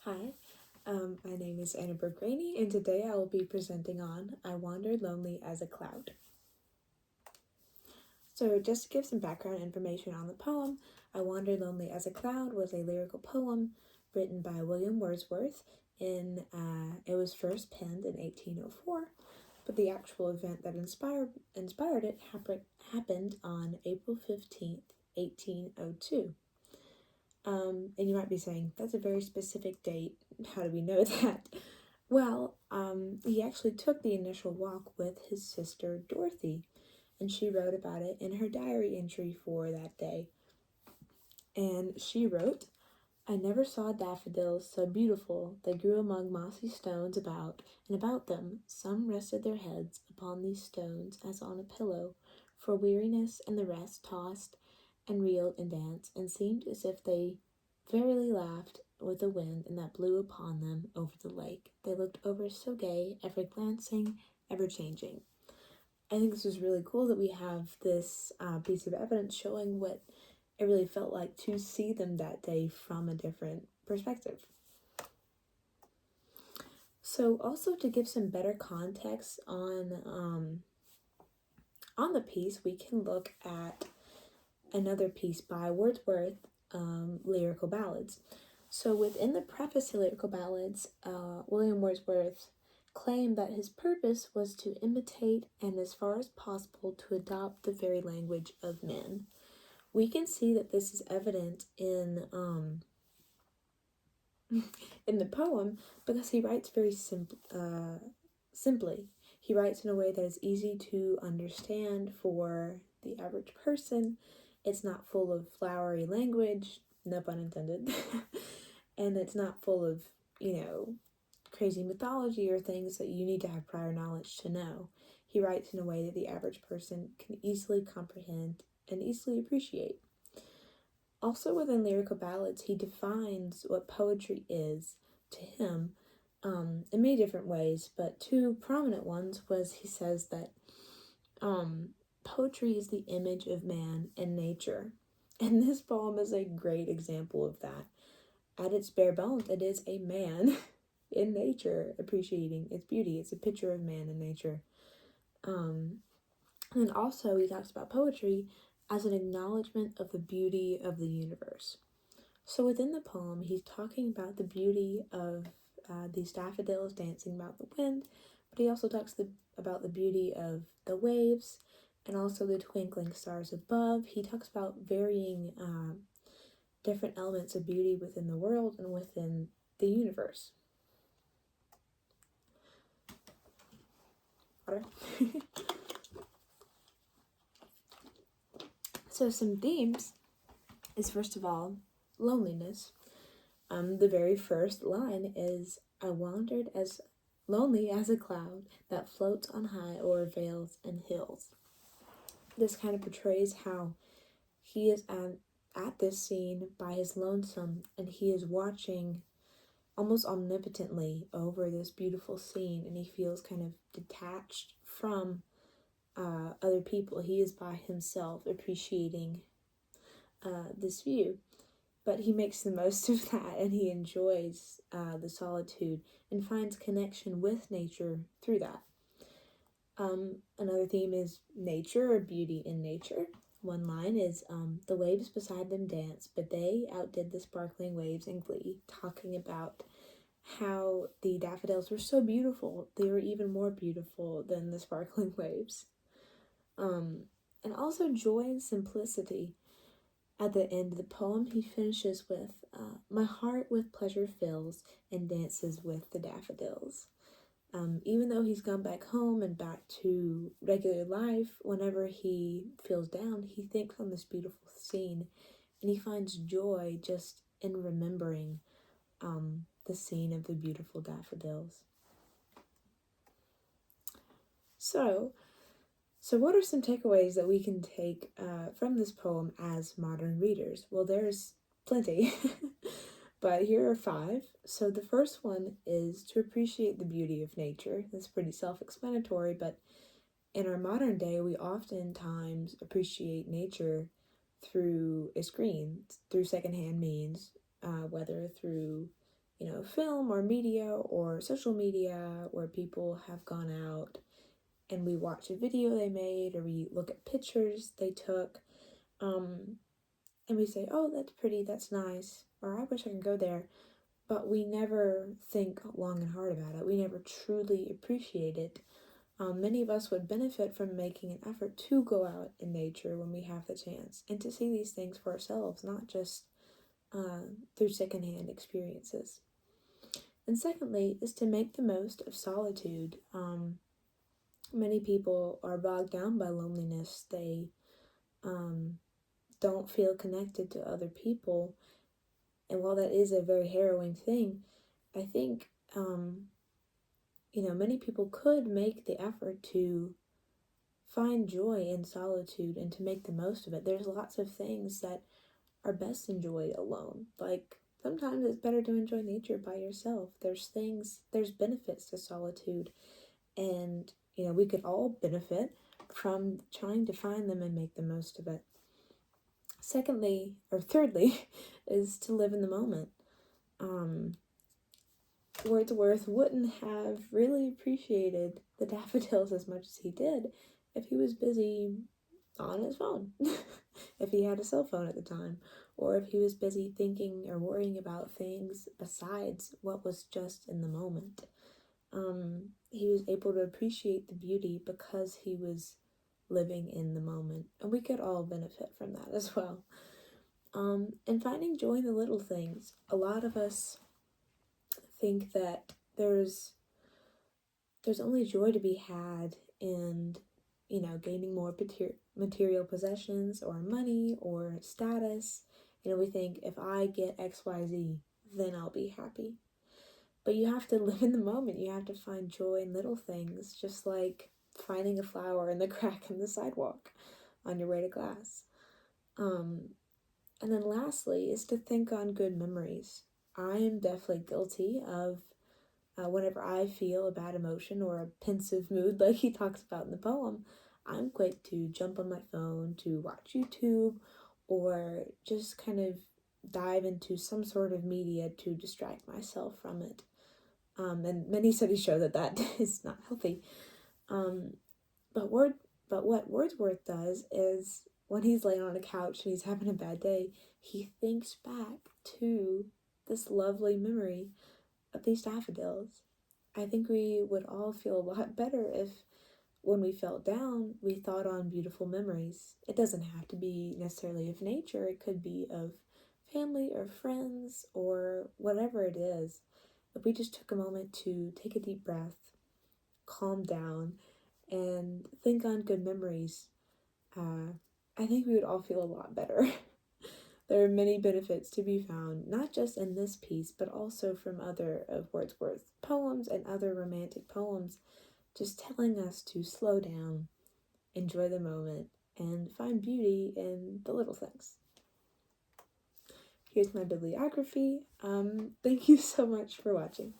Hi, my name is Anna Bergraney, and today I will be presenting on I Wandered Lonely as a Cloud. So just to give some background information on the poem, I Wandered Lonely as a Cloud was a lyrical poem written by William Wordsworth. It was first penned in 1804, but the actual event that inspired it happened on April 15th, 1802. And you might be saying, that's a very specific date. How do we know that? Well, he actually took the initial walk with his sister Dorothy, and she wrote about it in her diary entry for that day. And she wrote, I never saw daffodils so beautiful. They grew among mossy stones about, and about them some rested their heads upon these stones as on a pillow, for weariness, and the rest tossed and reeled and danced, and seemed as if they verily laughed with the wind and that blew upon them over the lake. They looked over so gay, ever glancing, ever changing. I think this is really cool that we have this piece of evidence showing what it really felt like to see them that day from a different perspective. So also to give some better context on the piece, we can look at another piece by Wordsworth, Lyrical Ballads. So within the preface to Lyrical Ballads, William Wordsworth claimed that his purpose was to imitate and as far as possible to adopt the very language of men. We can see that this is evident in the poem because he writes very simply. He writes in a way that is easy to understand for the average person. It's not full of flowery language, no pun intended, and it's not full of, crazy mythology or things that you need to have prior knowledge to know. He writes in a way that the average person can easily comprehend and easily appreciate. Also within Lyrical Ballads, he defines what poetry is to him in many different ways, but two prominent ones was he says that poetry is the image of man in nature. And this poem is a great example of that. At its bare bones, it is a man in nature appreciating its beauty. It's a picture of man in nature. And also he talks about poetry as an acknowledgement of the beauty of the universe. So within the poem, he's talking about the beauty of these daffodils dancing about the wind, but he also talks about the beauty of the waves and also the twinkling stars above. He talks about varying different elements of beauty within the world and within the universe. Water. So some themes is, first of all, loneliness. The very first line is, I wandered as lonely as a cloud that floats on high o'er vales and hills. This kind of portrays how he is at this scene by his lonesome, and he is watching almost omnipotently over this beautiful scene, and he feels kind of detached from other people. He is by himself appreciating this view, but he makes the most of that, and he enjoys the solitude and finds connection with nature through that. Another theme is nature or beauty in nature. One line is, the waves beside them danced, but they outdid the sparkling waves in glee, talking about how the daffodils were so beautiful. They were even more beautiful than the sparkling waves. And also joy and simplicity. At the end of the poem, he finishes with, my heart with pleasure fills and dances with the daffodils. Even though he's gone back home and back to regular life, whenever he feels down, he thinks on this beautiful scene, and he finds joy just in remembering the scene of the beautiful daffodils. So what are some takeaways that we can take from this poem as modern readers? Well, there's plenty, but here are 5. So the first one is to appreciate the beauty of nature. That's pretty self-explanatory, but in our modern day, we oftentimes appreciate nature through a screen, through secondhand means, whether through film or media or social media where people have gone out and we watch a video they made, or we look at pictures they took, and we say, oh, that's pretty, that's nice, or I wish I could go there, but we never think long and hard about it. We never truly appreciate it. Many of us would benefit from making an effort to go out in nature when we have the chance and to see these things for ourselves, not just through secondhand experiences. And secondly, is to make the most of solitude. Many people are bogged down by loneliness. They don't feel connected to other people. And while that is a very harrowing thing, I think, many people could make the effort to find joy in solitude and to make the most of it. There's lots of things that are best enjoyed alone. Like, sometimes it's better to enjoy nature by yourself. There's benefits to solitude, and we could all benefit from trying to find them and make the most of it. Thirdly, is to live in the moment. Wordsworth wouldn't have really appreciated the daffodils as much as he did if he was busy on his phone, if he had a cell phone at the time, or if he was busy thinking or worrying about things besides what was just in the moment. He was able to appreciate the beauty because he was living in the moment, and we could all benefit from that as well. And finding joy in the little things. A lot of us think that there's only joy to be had in gaining more material possessions or money or status. We think, if I get XYZ, then I'll be happy. But you have to live in the moment. You have to find joy in little things, just like finding a flower in the crack in the sidewalk on your way to class. And then lastly is to think on good memories. I am definitely guilty of whenever I feel a bad emotion or a pensive mood, like he talks about in the poem, I'm quick to jump on my phone to watch YouTube or just kind of dive into some sort of media to distract myself from it. And many studies show that is not healthy. But what Wordsworth does is, when he's laying on a couch and he's having a bad day, he thinks back to this lovely memory of these daffodils. I think we would all feel a lot better if, when we felt down, we thought on beautiful memories. It doesn't have to be necessarily of nature. It could be of family or friends or whatever it is. If we just took a moment to take a deep breath, calm down, and think on good memories, I think we would all feel a lot better. There are many benefits to be found, not just in this piece, but also from other of Wordsworth's poems and other romantic poems, just telling us to slow down, enjoy the moment, and find beauty in the little things. Here's my bibliography. Thank you so much for watching.